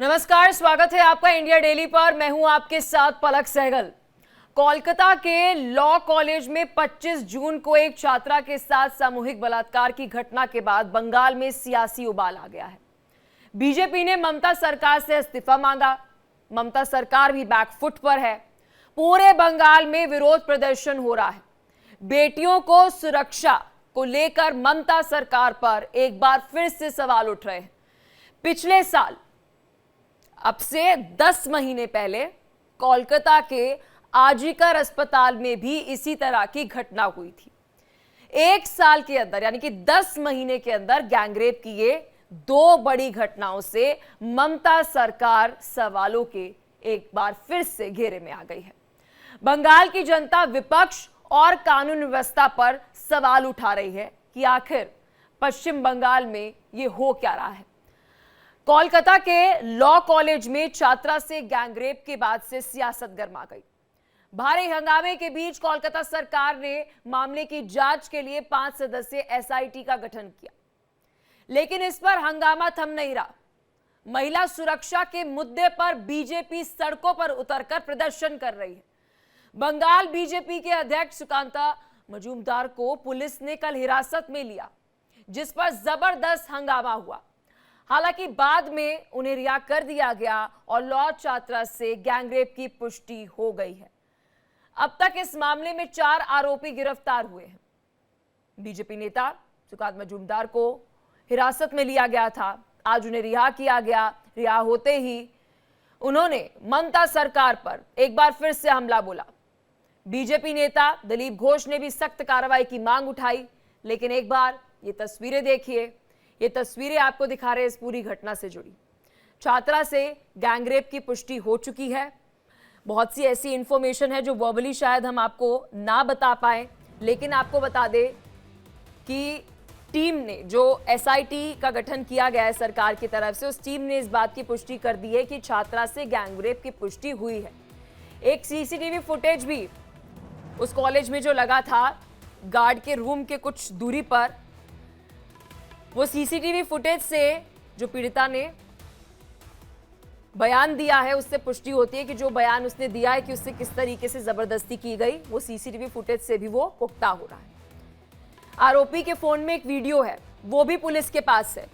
नमस्कार, स्वागत है आपका इंडिया डेली पर। मैं हूं आपके साथ पलक सहगल। कोलकाता के लॉ कॉलेज में 25 जून को एक छात्रा के साथ सामूहिक बलात्कार की घटना के बाद बंगाल में सियासी उबाल आ गया है। बीजेपी ने ममता सरकार से इस्तीफा मांगा। ममता सरकार भी बैकफुट पर है। पूरे बंगाल में विरोध प्रदर्शन हो रहा है। बेटियों को सुरक्षा को लेकर ममता सरकार पर एक बार फिर से सवाल उठ रहे हैं। पिछले साल अब से 10 महीने पहले कोलकाता के आजीकर अस्पताल में भी इसी तरह की घटना हुई थी। एक साल के अंदर यानी कि 10 महीने के अंदर गैंगरेप की ये दो बड़ी घटनाओं से ममता सरकार सवालों के एक बार फिर से घेरे में आ गई है। बंगाल की जनता विपक्ष और कानून व्यवस्था पर सवाल उठा रही है कि आखिर पश्चिम बंगाल में ये हो क्या रहा है। कोलकाता के लॉ कॉलेज में छात्रा से गैंगरेप के बाद से सियासत गर्मा गई। भारी हंगामे के बीच कोलकाता सरकार ने मामले की जांच के लिए 5 सदस्यीय एसआईटी का गठन किया, लेकिन इस पर हंगामा थम नहीं रहा। महिला सुरक्षा के मुद्दे पर बीजेपी सड़कों पर उतरकर प्रदर्शन कर रही है। बंगाल बीजेपी के अध्यक्ष सुकांता मजूमदार को पुलिस ने कल हिरासत में लिया, जिस पर जबरदस्त हंगामा हुआ। हालांकि बाद में उन्हें रिहा कर दिया गया और लॉ छात्रा से गैंगरेप की पुष्टि हो गई है। अब तक इस मामले में 4 आरोपी गिरफ्तार हुए हैं। बीजेपी नेता सुकांत मजूमदार को हिरासत में लिया गया था, आज उन्हें रिहा किया गया। रिहा होते ही उन्होंने ममता सरकार पर एक बार फिर से हमला बोला। बीजेपी नेता दिलीप घोष ने भी सख्त कार्रवाई की मांग उठाई, लेकिन एक बार ये तस्वीरें देखिए। ये तस्वीरें आपको दिखा रहे हैं इस पूरी घटना से जुड़ी। छात्रा से गैंगरेप की पुष्टि हो चुकी है। बहुत सी ऐसी इंफॉर्मेशन है जो वर्बली शायद हम आपको ना बता पाए, लेकिन आपको बता दें कि टीम ने जो एसआईटी का गठन किया गया है सरकार की तरफ से, उस टीम ने इस बात की पुष्टि कर दी है कि छात्रा से गैंगरेप की पुष्टि हुई है। एक सीसीटीवी फुटेज भी उस कॉलेज में जो लगा था गार्ड के रूम के कुछ दूरी पर, वो सीसीटीवी फुटेज से जो पीड़िता ने बयान दिया है उससे पुष्टि होती है कि जो बयान उसने दिया है कि उससे किस तरीके से जबरदस्ती की गई, वो सीसीटीवी फुटेज से भी वो पुख्ता हो रहा है। आरोपी के फोन में एक वीडियो है, वो भी पुलिस के पास है।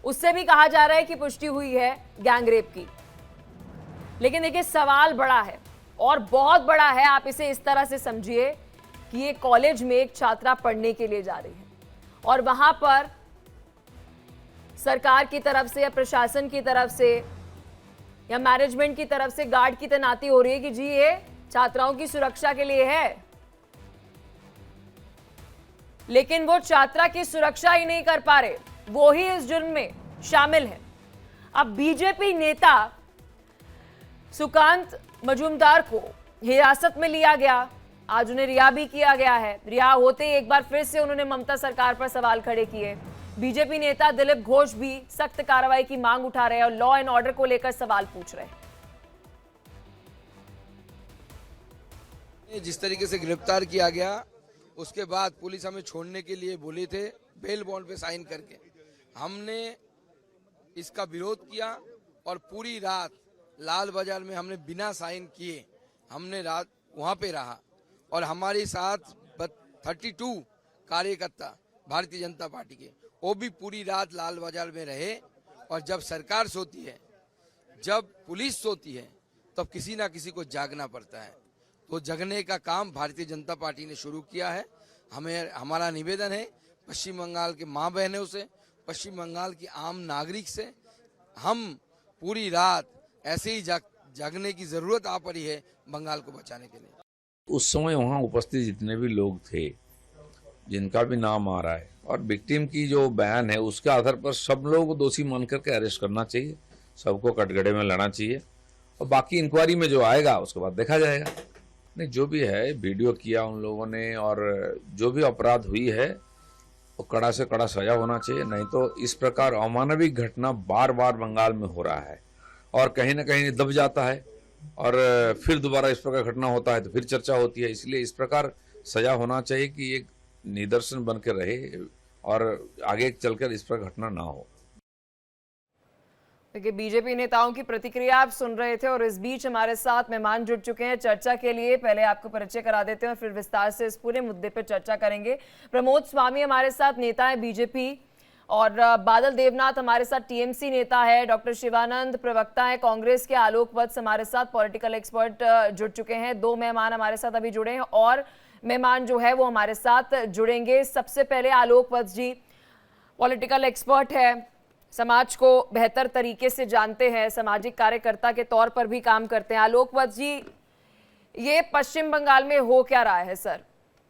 उससे भी कहा जा रहा है कि पुष्टि हुई है गैंगरेप की। लेकिन देखिए, सवाल बड़ा है और बहुत बड़ा है। आप इसे इस तरह से समझिए कि ये कॉलेज में एक छात्रा पढ़ने के लिए जा रही है और वहां पर सरकार की तरफ से या प्रशासन की तरफ से या मैनेजमेंट की तरफ से गार्ड की तैनाती हो रही है कि जी ये छात्राओं की सुरक्षा के लिए है, लेकिन वो छात्रा की सुरक्षा ही नहीं कर पा रहे, वो ही इस जुर्म में शामिल है। अब बीजेपी नेता सुकांत मजूमदार को हिरासत में लिया गया, आज उन्हें रिहा भी किया गया है। रिहा होते ही एक बार फिर से उन्होंने ममता सरकार पर सवाल खड़े किए। बीजेपी नेता दिलीप घोष भी सख्त कार्रवाई की मांग उठा रहे हैं और लॉ एंड ऑर्डर को लेकर सवाल पूछ रहे हैं। जिस तरीके से गिरफ्तार किया गया, उसके बाद पुलिस हमें छोड़ने के लिए बोले थे बेल बॉन्ड पे साइन करके। हमने इसका विरोध किया और पूरी रात लाल बाजार में हमने बिना साइन किए हमने रात वहां पे रहा और हमारे साथ 32 कार्यकर्ता भारतीय जनता पार्टी के, वो भी पूरी रात लाल बाजार में रहे। और जब सरकार सोती है, जब पुलिस सोती है, तब किसी ना किसी को जागना पड़ता है। तो जगने का काम भारतीय जनता पार्टी ने शुरू किया है। हमारा निवेदन है पश्चिम बंगाल के माँ बहनों से, पश्चिम बंगाल की आम नागरिक से, हम पूरी रात ऐसे ही जागने की जरूरत आ पड़ी है बंगाल को बचाने के लिए। उस समय वहाँ उपस्थित जितने भी लोग थे, जिनका भी नाम आ रहा है और विक्टिम की जो बयान है, उसके आधार पर सब लोगों को दोषी मान करके अरेस्ट करना चाहिए, सबको कटघरे में लाना चाहिए और बाकी इंक्वायरी में जो आएगा उसके बाद देखा जाएगा। नहीं, जो भी है वीडियो किया उन लोगों ने और जो भी अपराध हुई है वो कड़ा से कड़ा सजा होना चाहिए। नहीं तो इस प्रकार अमानवीय घटना बार बार बंगाल में हो रहा है और कहीं ना कहीं दब जाता है और फिर दोबारा इस प्रकार घटना होता है तो फिर चर्चा होती है। इसलिए इस प्रकार सजा होना चाहिए कि एक निदर्शन बन के रहे और आगे चलकर इस प्रकार घटना ना हो। देखिए, बीजेपी नेताओं की प्रतिक्रिया आप सुन रहे थे और इस बीच हमारे साथ मेहमान जुड़ चुके हैं चर्चा के लिए। पहले आपको परिचय करा देते हैं और फिर विस्तार से इस पूरे मुद्दे पर चर्चा करेंगे। प्रमोद स्वामी हमारे साथ, नेता है बीजेपी, और बादल देवनाथ हमारे साथ टीएमसी नेता है। डॉक्टर शिवानंद प्रवक्ता है कांग्रेस के। आलोक वत्स हमारे साथ पॉलिटिकल एक्सपर्ट जुड़ चुके हैं। 2 मेहमान हमारे साथ अभी जुड़े हैं और मेहमान जो है वो हमारे साथ जुड़ेंगे। सबसे पहले आलोक वत्स जी, पॉलिटिकल एक्सपर्ट है, समाज को बेहतर तरीके से जानते हैं, सामाजिक कार्यकर्ता के तौर पर भी काम करते हैं। आलोक वत्स जी, ये पश्चिम बंगाल में हो क्या रहा है सर?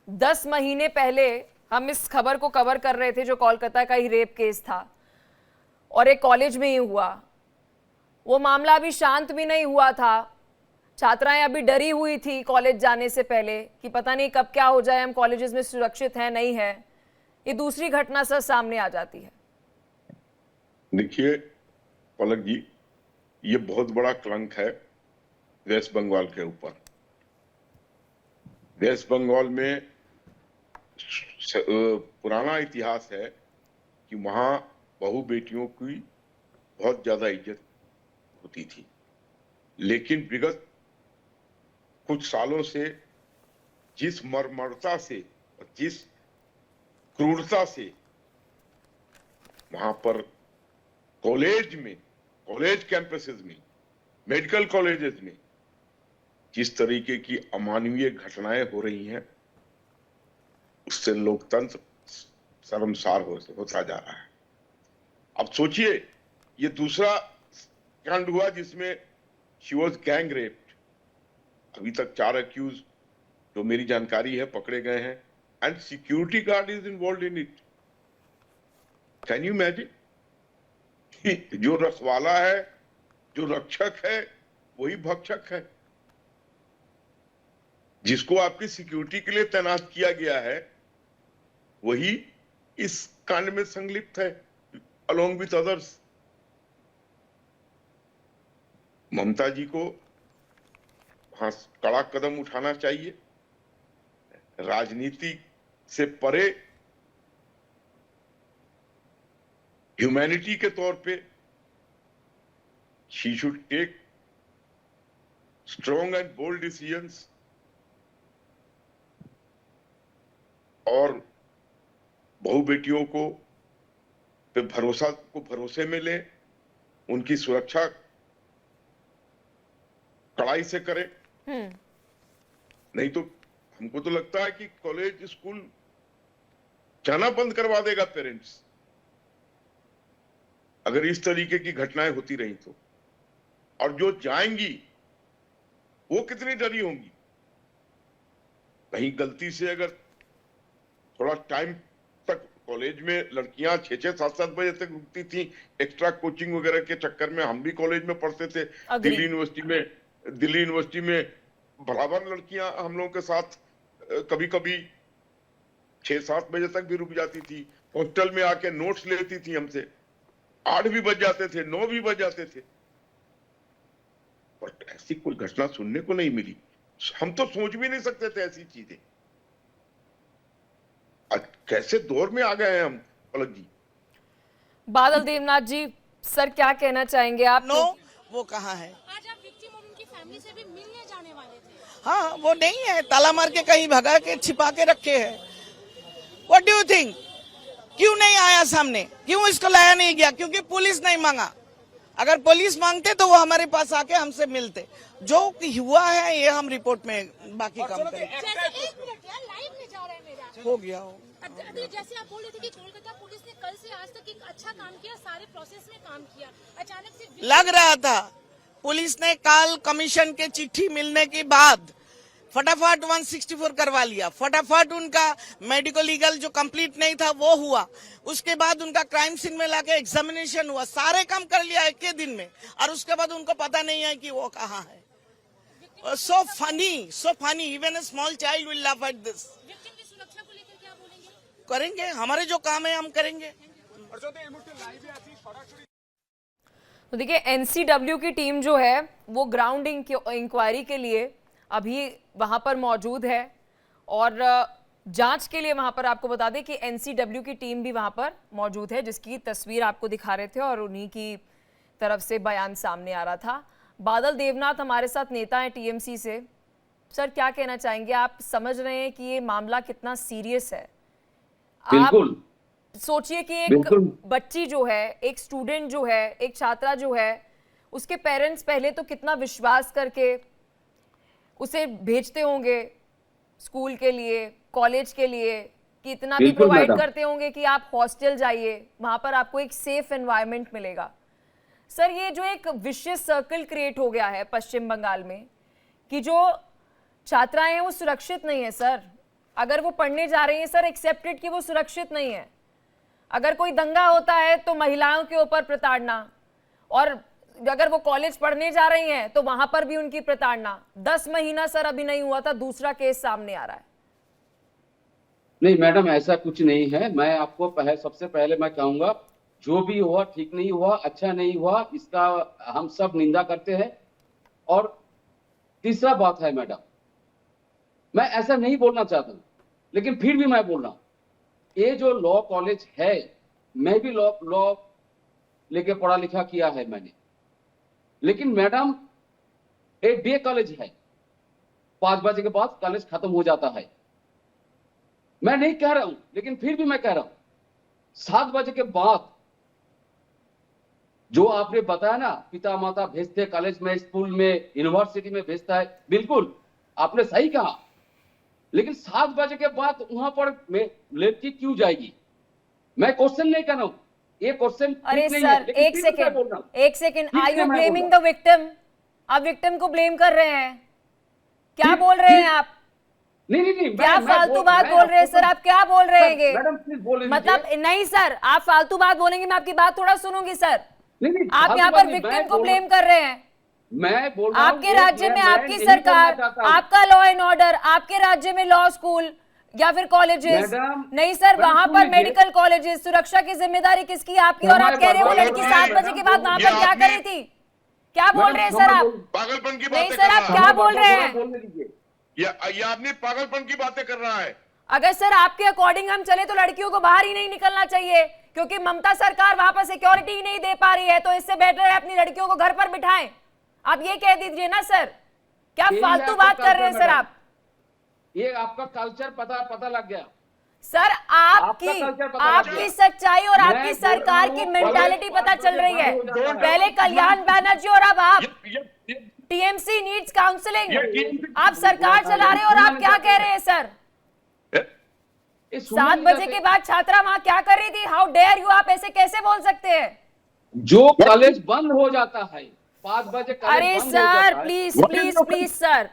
10 महीने पहले हम इस खबर को कवर कर रहे थे जो कोलकाता का ही रेप केस था और एक कॉलेज में ही हुआ। वो मामला अभी शांत भी नहीं हुआ था। छात्राएं अभी डरी हुई थी कॉलेज जाने से पहले कि पता नहीं कब क्या हो जाए, हम कॉलेजेस में सुरक्षित हैं नहीं है। ये दूसरी घटना सर सामने आ जाती है। देखिए पलक जी, ये बहुत बड़ा कलंक है वेस्ट बंगाल के ऊपर। वेस्ट बंगाल में पुराना इतिहास है कि वहां बहू बेटियों की बहुत ज्यादा इज्जत होती थी, लेकिन विगत कुछ सालों से जिस मर्मरता से और जिस क्रूरता से वहां पर कॉलेज कैंपसेस में, मेडिकल कॉलेजेस में जिस तरीके की अमानवीय घटनाएं हो रही हैं, उससे लोकतंत्र शर्मसार होता जा रहा है। अब सोचिए, ये दूसरा कांड हुआ जिसमें शी वॉज गैंग रेप्ड। अभी तक 4 अक्यूज जो मेरी जानकारी है पकड़े गए हैं, and security guard is involve in it. Can you imagine? जो रखवाला है, जो रक्षक है, वही भक्षक है। जिसको आपकी सिक्योरिटी के लिए तैनात किया गया है वही इस कांड में संलिप्त है, अलोंग विथ अदर्स। ममता जी को वहां कड़ा कदम उठाना चाहिए। राजनीति से परे ह्यूमैनिटी के तौर पे she should take strong and bold decisions और बहु बेटियों को पे भरोसे में ले, उनकी सुरक्षा कड़ाई से करे। नहीं तो हमको तो लगता है कि कॉलेज स्कूल जाना बंद करवा देगा पेरेंट्स, अगर इस तरीके की घटनाएं होती रही तो। और जो जाएंगी वो कितनी डरी होंगी। कहीं गलती से अगर थोड़ा टाइम तक कॉलेज में लड़कियां 6-6, 7-7 बजे तक रुकती थी एक्स्ट्रा कोचिंग वगैरह के चक्कर में। हम भी कॉलेज में पढ़ते थे, दिल्ली यूनिवर्सिटी में बराबर लड़कियां हम लोगों के साथ कभी कभी 6-7 बजे तक भी रुक जाती थी। हॉस्टल में आके नोट्स लेती थी हमसे। 8 भी बज जाते थे, 9 भी बज जाते थे, बट ऐसी कोई घटना सुनने को नहीं मिली। हम तो सोच भी नहीं सकते थे ऐसी चीजें। कैसे दौर में आ गए हैं हम पलक जी। बादल देवनाथ जी, सर क्या कहना चाहेंगे आप? वो कहाँ है? आज आप विक्टिम और उनकी फैमिली से भी मिलने जाने वाले थे। हाँ, वो नहीं है, ताला मार के कहीं भगा के छिपा के रखे हैं। What do you think? क्यों नहीं आया सामने? क्यों इसको लाया नहीं गया? क्योंकि पुलिस नहीं मांगा। अगर पुलिस मांगते तो वो हमारे पास आके हमसे मिलते। जो हुआ है ये हम रिपोर्ट में बाकी काम करेंगे। एक मिनट यार, लाइव में जा रहे हैं मेरा। हो गया हो। अभी जैसे आप बोल रहे थे कि कोलकाता पुलिस ने कल से आज तक एक अच्छा काम किया, सारे प्रोसेस में काम किया, अचानक से लग रहा था पुलिस ने कल कमीशन के चिट्ठी मिलने के बाद फटाफट 164 करवा लिया। फटाफट उनका मेडिकल लीगल जो कंप्लीट नहीं था वो हुआ। उसके बाद उनका क्राइम सीन में लाके एग्जामिनेशन हुआ। सारे काम कर लिया एक के दिन में, और उसके बाद उनको पता नहीं है कि वो कहाँ है। so funny, even a small child will laugh at this. Victim की सुरक्षा को लेकर क्या बोलेंगे? करेंगे, हमारे जो काम है हम करेंगे। तो देखिए, एनसीडब्ल्यू की टीम जो है वो ग्राउंड इंक्वायरी के लिए अभी वहां पर मौजूद है और जांच के लिए वहां पर आपको बता दें कि एनसीडब्ल्यू की टीम भी वहां पर मौजूद है, जिसकी तस्वीर आपको दिखा रहे थे और उन्हीं की तरफ से बयान सामने आ रहा था। बादल देवनाथ हमारे साथ नेता हैं टीएमसी से। सर, क्या कहना चाहेंगे? आप समझ रहे हैं कि ये मामला कितना सीरियस है? बिल्कुल। आप सोचिए कि एक बिल्कुल। बच्ची जो है, एक स्टूडेंट जो है, एक छात्रा जो है, उसके पेरेंट्स पहले तो कितना विश्वास करके उसे भेजते होंगे स्कूल के लिए, कॉलेज के लिए, कि इतना भी बिल्कुल प्रोवाइड मैडम। करते होंगे कि आप हॉस्टल जाइए, वहां पर आपको एक सेफ एनवायरनमेंट मिलेगा। सर, ये जो एक विशियस सर्कल क्रिएट हो गया है पश्चिम बंगाल में कि जो छात्राएं हैं वो सुरक्षित नहीं है सर। अगर वो पढ़ने जा रही हैं सर, एक्सेप्टेड कि वो सुरक्षित नहीं है। अगर कोई दंगा होता है तो महिलाओं के ऊपर प्रताड़ना, और अगर वो कॉलेज पढ़ने जा रही हैं तो वहां पर भी उनकी प्रताड़ना। 10 महीना सर अभी नहीं हुआ था, दूसरा केस सामने आ रहा है। नहीं मैडम, ऐसा कुछ नहीं है। मैं आपको सबसे पहले मैं कहूंगा, जो भी हुआ ठीक नहीं हुआ, अच्छा नहीं हुआ, इसका हम सब निंदा करते हैं। और तीसरा बात है मैडम, मैं ऐसा नहीं बोलना चाहता हूं, लेकिन फिर भी मैं बोल रहा हूं, ये जो लॉ कॉलेज है, मैं भी लॉ लेके पढ़ा लिखा किया है मैंने, लेकिन मैडम ये डे कॉलेज है। 5 बजे के बाद कॉलेज खत्म हो जाता है। मैं नहीं कह रहा हूं, लेकिन फिर भी मैं कह रहा हूं, 7 बजे के बाद जो आपने बताया ना, पिता माता भेजते कॉलेज में, स्कूल में, यूनिवर्सिटी में भेजता है, बिल्कुल आपने सही कहा। लेकिन 7 बजे के बाद वहां पर लड़की क्यों जाएगी? मैं क्वेश्चन नहीं कर रहा हूं, ये क्वेश्चन अरे सर, एक सेकेंड, ठीक आर है, यू मैं ब्लेमिंग बोल द विक्टिम? आप विक्टिम को ब्लेम कर रहे हैं? क्या बोल रहे हैं आप? नहीं, क्या फालतू बात बोल रहे हैं सर? आप क्या बोल रहे हैं? मैडम प्लीज बोले मतलब नहीं सर, आप फालतू बात बोलेंगे, मैं आपकी बात थोड़ा सुनूंगी सर। नहीं, आप यहाँ पर विक्टिम को ब्लेम कर रहे हैं। मैं बोल रहा हूं, आपके राज्य में मैं आपकी नहीं सरकार, बोलना चाहता हूं। आपका लॉ एंड ऑर्डर, आपके राज्य में लॉ स्कूल या फिर कॉलेजेस मैडम, नहीं सर, मैडम, वहां सुन पर लीजिए। मेडिकल कॉलेजेस, सुरक्षा की जिम्मेदारी किसकी? आपकी। और आप कह रहे हो वो लड़की 7 बजे के बाद वहां पर क्या कर रही थी? क्या बोल रहे हैं सर आप? पागलपन की नहीं बातें सर, कर आप रहा क्या है। बोल रहे हैं? बोलने दीजिए। ये आदमी पागलपन की बातें कर रहा है। अगर सर आपके अकॉर्डिंग हम चले तो लड़कियों को बाहर ही नहीं निकलना चाहिए, क्योंकि ममता सरकार वहां पर सिक्योरिटी ही नहीं दे पा रही है, तो इससे बेटर है अपनी लड़कियों को घर पर बिठाएं। आप ये कह दीजिए ना सर। क्या यही फालतू आपका बात कर रहे हैं कल्चर सर आप? ये आपका कल्चर पता लग गया। सर आपका कल्चर पता लग आपकी गया। सच्चाई और मैं आपकी बोल सरकार रहा की हूं, मेंटालिटी कॉलेज पता चल रही है। 5 बजे के बाद पहले कल्याण बैनर्जी और अब आप। ये टीएमसी नीड्स काउंसलिंग। ये- आप सरकार चला रहे हो और आप क्या कह रहे हैं सर? ये सुनने 7 नहीं बजे जाते। के बाद छात्रा वहां क्या कर रही थी? हाउ डेयर यू, आप ऐसे कैसे बोल सकते हैं? जो कॉलेज बंद हो जाता है 5 बजे कॉलेज अरे बंद हो जाता सर, है। प्लीज वो प्लीज तो- प्लीज सर,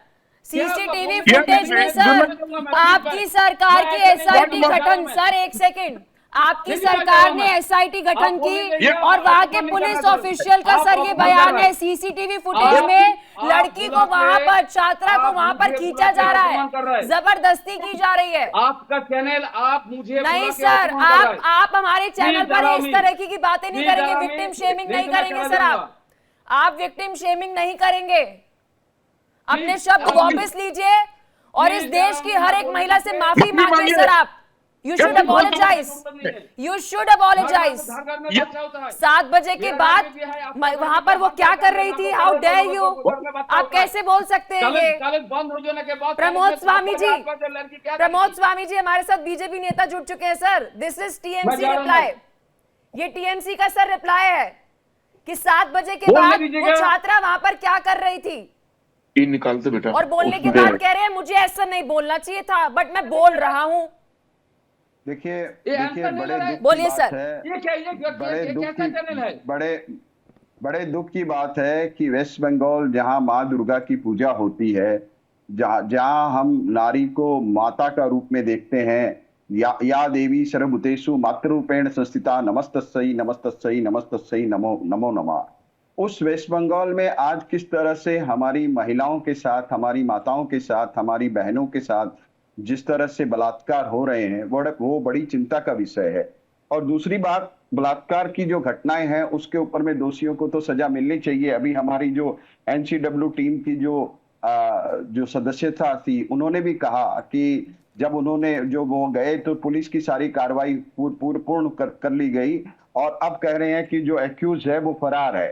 सीसीटीवी क्या फुटेज में सर आपकी सरकार की एसआईटी गठन, सर एक सेकंड, आपकी सरकार ने एसआईटी गठन की और वहां के पुलिस ऑफिशियल का सर ये बयान है, सीसीटीवी फुटेज में लड़की को वहां पर, छात्रा को वहां पर खींचा जा रहा है, जबरदस्ती की जा रही है। आपका चैनल, आप मुझे नहीं बुला के सर, अपमान कर रहे हैं। आप हमारे चैनल पर इस Please, तरह की बातें नहीं Please, करेंगे, Dharami, विक्टिम शेमिंग नहीं नहीं, मैं करेंगे करा सर दूंगा। आप विक्टिम शेमिंग नहीं करेंगे। अपने Please, शब्द Dharami, वापस लीजिए और इस Please, देश की हर एक Dharami, महिला से माफी माफी मांगिए मांगिए। सर आप। You should apologize, you should apologize. 7 बजे के बाद वहां पर वो क्या कर रही थी? हाउ डेयर यू, आप कैसे बोल सकते हैं ये? कॉलेज बंद हो जाने के बाद प्रमोद स्वामी जी, लड़की क्या प्रमोद स्वामी जी हमारे साथ बीजेपी नेता जुड़ चुके हैं सर। दिस इज मैं टीएमसी जा रहा हूं। रिप्लाई, ये टीएमसी का सर रिप्लाई है कि 7 बजे के बोलने बाद दीजिएगा। वो छात्रा वहां पर क्या कर रही थी, ये निकालते बेटा। और बोलने के बाद कह रहे हैं मुझे ऐसा नहीं बोलना चाहिए था, बट मैं बोल रहा हूं। देखिए आंसर नहीं बड़े ले रहा है। दुख की बोलिए बात सर। है, ये क्या, ये बड़े दुख कैसा चैनल है? की बड़े दुख की बात है कि वेस्ट बंगाल जहां माँ दुर्गा की पूजा होती है, जहां हम नारी को माता का रूप में देखते हैं, या देवी सर्वभूतेषु मातृरूपेण संस्थिता नमस्तस्यै नमस्तस्यै नमस्तस्यै नमो नमो नमः। उस वेस्ट बंगाल में आज किस तरह से हमारी महिलाओं के साथ, हमारी माताओं के साथ, हमारी बहनों के साथ जिस तरह से बलात्कार हो रहे हैं, वो बड़ी चिंता का विषय है। और दूसरी बात, बलात्कार की जो घटनाएं हैं उसके ऊपर में दोषियों को तो सजा मिलनी चाहिए। अभी हमारी जो एनसीडब्ल्यू टीम की जो सदस्यता थी, उन्होंने भी कहा कि जब उन्होंने वो गए तो पुलिस की सारी कार्रवाई पूर्ण कर ली गई, और अब कह रहे हैं कि जो एक्यूज है वो फरार है।